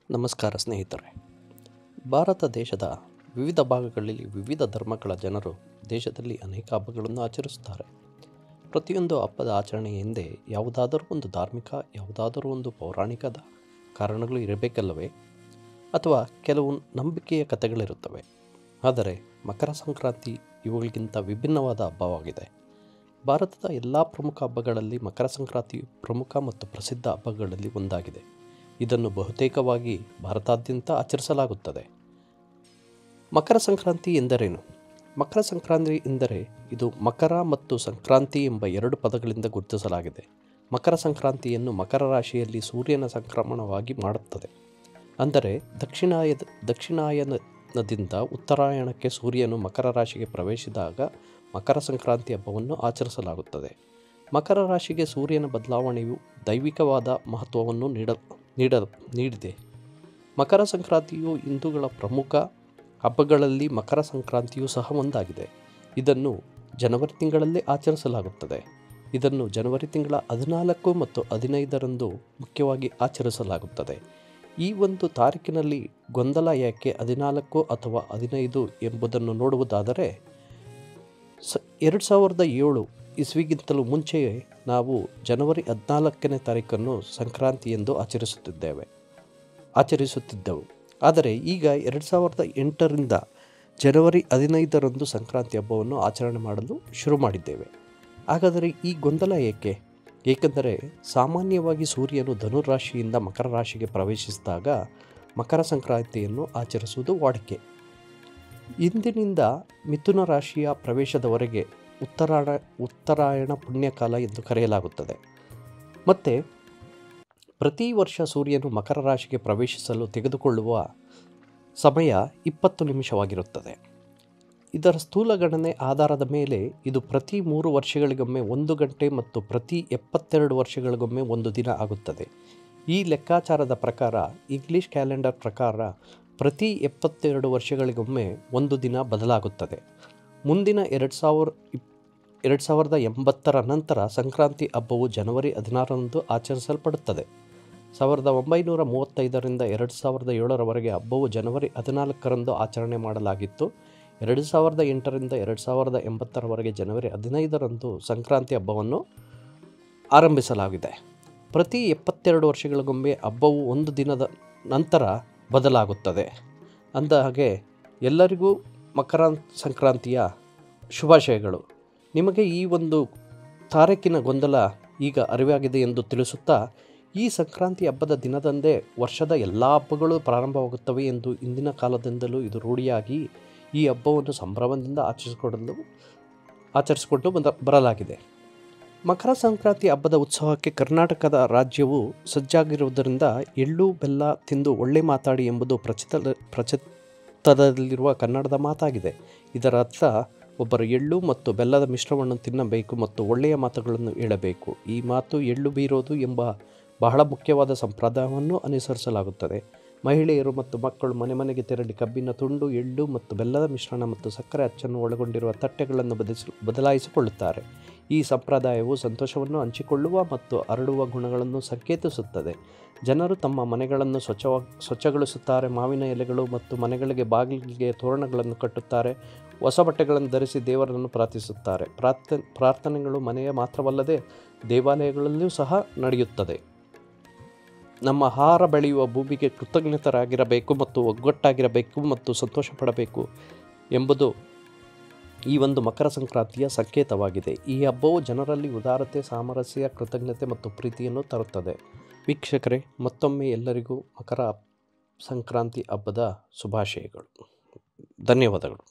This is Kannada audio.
ನಮಸ್ಕಾರ ಸ್ನೇಹಿತರೆ. ಭಾರತ ದೇಶದ ವಿವಿಧ ಭಾಗಗಳಲ್ಲಿ ವಿವಿಧ ಧರ್ಮಗಳ ಜನರು ದೇಶದಲ್ಲಿ ಅನೇಕ ಹಬ್ಬಗಳನ್ನು ಆಚರಿಸುತ್ತಾರೆ. ಪ್ರತಿಯೊಂದು ಹಬ್ಬದ ಆಚರಣೆ ಹಿಂದೆ ಯಾವುದಾದರೂ ಒಂದು ಧಾರ್ಮಿಕ, ಯಾವುದಾದರೂ ಒಂದು ಪೌರಾಣಿಕದ ಕಾರಣಗಳು ಇರಬೇಕಲ್ಲವೇ? ಅಥವಾ ಕೆಲವು ನಂಬಿಕೆಯ ಕಥೆಗಳಿರುತ್ತವೆ. ಆದರೆ ಮಕರ ಸಂಕ್ರಾಂತಿ ಇವುಗಳಿಗಿಂತ ವಿಭಿನ್ನವಾದ ಹಬ್ಬವಾಗಿದೆ. ಭಾರತದ ಎಲ್ಲ ಪ್ರಮುಖ ಹಬ್ಬಗಳಲ್ಲಿ ಮಕರ ಸಂಕ್ರಾಂತಿಯು ಪ್ರಮುಖ ಮತ್ತು ಪ್ರಸಿದ್ಧ ಹಬ್ಬಗಳಲ್ಲಿ ಒಂದಾಗಿದೆ. ಇದನ್ನು ಬಹುತೇಕವಾಗಿ ಭಾರತಾದ್ಯಂತ ಆಚರಿಸಲಾಗುತ್ತದೆ. ಮಕರ ಸಂಕ್ರಾಂತಿ ಎಂದರೇನು? ಮಕರ ಸಂಕ್ರಾಂತಿ ಎಂದರೆ ಇದು ಮಕರ ಮತ್ತು ಸಂಕ್ರಾಂತಿ ಎಂಬ ಎರಡು ಪದಗಳಿಂದ ಗುರುತಿಸಲಾಗಿದೆ. ಮಕರ ಸಂಕ್ರಾಂತಿಯನ್ನು ಮಕರ ರಾಶಿಯಲ್ಲಿ ಸೂರ್ಯನ ಸಂಕ್ರಮಣವಾಗಿ ಮಾಡುತ್ತದೆ. ಅಂದರೆ ದಕ್ಷಿಣಾಯನದಿಂದ ಉತ್ತರಾಯಣಕ್ಕೆ ಸೂರ್ಯನು ಮಕರ ರಾಶಿಗೆ ಪ್ರವೇಶಿಸಿದಾಗ ಮಕರ ಸಂಕ್ರಾಂತಿ ಹಬ್ಬವನ್ನು ಆಚರಿಸಲಾಗುತ್ತದೆ. ಮಕರ ರಾಶಿಗೆ ಸೂರ್ಯನ ಬದಲಾವಣೆಯು ದೈವಿಕವಾದ ಮಹತ್ವವನ್ನು ನೀಡಿದೆ. ಮಕರ ಸಂಕ್ರಾಂತಿಯು ಹಿಂದೂಗಳ ಪ್ರಮುಖ ಹಬ್ಬಗಳಲ್ಲಿ ಮಕರ ಸಂಕ್ರಾಂತಿಯು ಸಹ ಒಂದಾಗಿದೆ. ಇದನ್ನು ಜನವರಿ ತಿಂಗಳಲ್ಲೇ ಆಚರಿಸಲಾಗುತ್ತದೆ. ಇದನ್ನು ಜನವರಿ ತಿಂಗಳ 14 ಮತ್ತು 15ರಂದು ಮುಖ್ಯವಾಗಿ ಆಚರಿಸಲಾಗುತ್ತದೆ. ಈ ಒಂದು ತಾರೀಕಿನಲ್ಲಿ ಗೊಂದಲ ಯಾಕೆ 14 ಅಥವಾ 15 ಎಂಬುದನ್ನು ನೋಡುವುದಾದರೆ, 2007 ಇಸ್ವಿಗಿಂತಲೂ ಮುಂಚೆಯೇ ನಾವು ಜನವರಿ 14ನೇ ತಾರೀಕನ್ನು ಸಂಕ್ರಾಂತಿ ಎಂದು ಆಚರಿಸುತ್ತಿದ್ದೆವು. ಆದರೆ ಈಗ 2008ರಿಂದ ಜನವರಿ 15ರಂದು ಸಂಕ್ರಾಂತಿ ಹಬ್ಬವನ್ನು ಆಚರಣೆ ಮಾಡಲು ಶುರು ಮಾಡಿದ್ದೇವೆ. ಹಾಗಾದರೆ ಈ ಗೊಂದಲ ಏಕೆ? ಏಕೆಂದರೆ ಸಾಮಾನ್ಯವಾಗಿ ಸೂರ್ಯನು ಧನುರಾಶಿಯಿಂದ ಮಕರ ರಾಶಿಗೆ ಪ್ರವೇಶಿಸಿದಾಗ ಮಕರ ಸಂಕ್ರಾಂತಿಯನ್ನು ಆಚರಿಸುವುದು ವಾಡಿಕೆ. ಇಂದಿನಿಂದ ಮಿಥುನ ರಾಶಿಯ ಪ್ರವೇಶದವರೆಗೆ ಉತ್ತರಾಯಣ ಪುಣ್ಯಕಾಲ ಎಂದು ಕರೆಯಲಾಗುತ್ತದೆ. ಮತ್ತು ಪ್ರತಿ ವರ್ಷ ಸೂರ್ಯನು ಮಕರ ರಾಶಿಗೆ ಪ್ರವೇಶಿಸಲು ತೆಗೆದುಕೊಳ್ಳುವ ಸಮಯ 20 ನಿಮಿಷವಾಗಿರುತ್ತದೆ. ಇದರ ಸ್ಥೂಲ ಗಣನೆ ಆಧಾರದ ಮೇಲೆ ಇದು ಪ್ರತಿ 3 ವರ್ಷಗಳಿಗೊಮ್ಮೆ 1 ಗಂಟೆ ಮತ್ತು ಪ್ರತಿ 72 ವರ್ಷಗಳಿಗೊಮ್ಮೆ 1 ದಿನ ಆಗುತ್ತದೆ. ಈ ಲೆಕ್ಕಾಚಾರದ ಪ್ರಕಾರ ಇಂಗ್ಲಿಷ್ ಕ್ಯಾಲೆಂಡರ್ ಪ್ರಕಾರ ಪ್ರತಿ 72 ವರ್ಷಗಳಿಗೊಮ್ಮೆ 1 ದಿನ ಬದಲಾಗುತ್ತದೆ. ಮುಂದಿನ 2080ರ ನಂತರ ಸಂಕ್ರಾಂತಿ ಹಬ್ಬವು ಜನವರಿ 16ರಂದು ಆಚರಿಸಲ್ಪಡುತ್ತದೆ. 1935ರಿಂದ 2007ರವರೆಗೆ ಹಬ್ಬವು ಜನವರಿ 14ರಂದು ಆಚರಣೆ ಮಾಡಲಾಗಿತ್ತು. 2008ರಿಂದ 2080ರವರೆಗೆ ಜನವರಿ 15ರಂದು ಸಂಕ್ರಾಂತಿ ಹಬ್ಬವನ್ನು ಆರಂಭಿಸಲಾಗಿದೆ. ಪ್ರತಿ 72 ವರ್ಷಗಳಿಗೊಮ್ಮೆ ಹಬ್ಬವು 1 ದಿನದ ನಂತರ ಬದಲಾಗುತ್ತದೆ. ಅಂದಹಾಗೆ ಎಲ್ಲರಿಗೂ ಮಕರ ಸಂಕ್ರಾಂತಿಯ ಶುಭಾಶಯಗಳು. ನಿಮಗೆ ಈ ಒಂದು ತಾರೀಕಿನ ಗೊಂದಲ ಈಗ ಅರಿವಾಗಿದೆ ಎಂದು ತಿಳಿಸುತ್ತಾ, ಈ ಸಂಕ್ರಾಂತಿ ಹಬ್ಬದ ದಿನದಂದೇ ವರ್ಷದ ಎಲ್ಲ ಹಬ್ಬಗಳು ಪ್ರಾರಂಭವಾಗುತ್ತವೆ ಎಂದು ಇಂದಿನ ಕಾಲದಿಂದಲೂ ಇದು ರೂಢಿಯಾಗಿ ಈ ಹಬ್ಬವನ್ನು ಸಂಭ್ರಮದಿಂದ ಆಚರಿಸಿಕೊಂಡು ಬರಲಾಗಿದೆ. ಮಕರ ಸಂಕ್ರಾಂತಿ ಹಬ್ಬದ ಉತ್ಸವಕ್ಕೆ ಕರ್ನಾಟಕದ ರಾಜ್ಯವು ಸಜ್ಜಾಗಿರುವುದರಿಂದ ಎಳ್ಳು ಬೆಲ್ಲ ತಿಂದು ಒಳ್ಳೆ ಮಾತಾಡಿ ಎಂಬುದು ಪ್ರಚಲಿತದಲ್ಲಿರುವ ಕನ್ನಡದ ಮಾತಾಗಿದೆ. ಇದರ ಅರ್ಥ ಒಬ್ಬರು ಎಳ್ಳು ಮತ್ತು ಬೆಲ್ಲದ ಮಿಶ್ರಣವನ್ನು ತಿನ್ನಬೇಕು ಮತ್ತು ಒಳ್ಳೆಯ ಮಾತುಗಳನ್ನು ಹೇಳಬೇಕು. ಈ ಮಾತು ಎಳ್ಳು ಬೀರೋದು ಎಂಬ ಬಹಳ ಮುಖ್ಯವಾದ ಸಂಪ್ರದಾಯವನ್ನು ಅನುಸರಿಸಲಾಗುತ್ತದೆ. ಮಹಿಳೆಯರು ಮತ್ತು ಮಕ್ಕಳು ಮನೆಗೆ ತೆರಳಿ ಕಬ್ಬಿನ ತುಂಡು, ಎಳ್ಳು ಮತ್ತು ಬೆಲ್ಲದ ಮಿಶ್ರಣ ಮತ್ತು ಸಕ್ಕರೆ ಅಚ್ಚನ್ನು ಒಳಗೊಂಡಿರುವ ತಟ್ಟೆಗಳನ್ನು ಬದಲಾಯಿಸಿಕೊಳ್ಳುತ್ತಾರೆ. ಈ ಸಂಪ್ರದಾಯವು ಸಂತೋಷವನ್ನು ಹಂಚಿಕೊಳ್ಳುವ ಮತ್ತು ಹರಡುವ ಗುಣಗಳನ್ನು ಸಂಕೇತಿಸುತ್ತದೆ. ಜನರು ತಮ್ಮ ಮನೆಗಳನ್ನು ಸ್ವಚ್ಛಗೊಳಿಸುತ್ತಾರೆ, ಮಾವಿನ ಎಲೆಗಳು ಮತ್ತು ಮನೆಗಳಿಗೆ ಬಾಗಿಲಿಗೆ ತೋರಣಗಳನ್ನು ಕಟ್ಟುತ್ತಾರೆ, ಹೊಸ ಬಟ್ಟೆಗಳನ್ನು ಧರಿಸಿ ದೇವರನ್ನು ಪ್ರಾರ್ಥಿಸುತ್ತಾರೆ. ಪ್ರಾರ್ಥನೆಗಳು ಮನೆಯ ಮಾತ್ರವಲ್ಲದೆ ದೇವಾಲಯಗಳಲ್ಲಿಯೂ ಸಹ ನಡೆಯುತ್ತದೆ. ನಮ್ಮ ಆಹಾರ ಬೆಳೆಯುವ ಭೂಮಿಗೆ ಕೃತಜ್ಞತರಾಗಿರಬೇಕು ಮತ್ತು ಒಗ್ಗಟ್ಟಾಗಿರಬೇಕು ಮತ್ತು ಸಂತೋಷ ಪಡಬೇಕು ಎಂಬುದು ಈ ಒಂದು ಮಕರ ಸಂಕ್ರಾಂತಿಯ ಸಂಕೇತವಾಗಿದೆ. ಈ ಹಬ್ಬವು ಜನರಲ್ಲಿ ಉದಾರತೆ, ಸಾಮರಸ್ಯ, ಕೃತಜ್ಞತೆ ಮತ್ತು ಪ್ರೀತಿಯನ್ನು ತರುತ್ತದೆ. ವೀಕ್ಷಕರೇ, ಮತ್ತೊಮ್ಮೆ ಎಲ್ಲರಿಗೂ ಮಕರ ಸಂಕ್ರಾಂತಿ ಹಬ್ಬದ ಶುಭಾಶಯಗಳು. ಧನ್ಯವಾದಗಳು.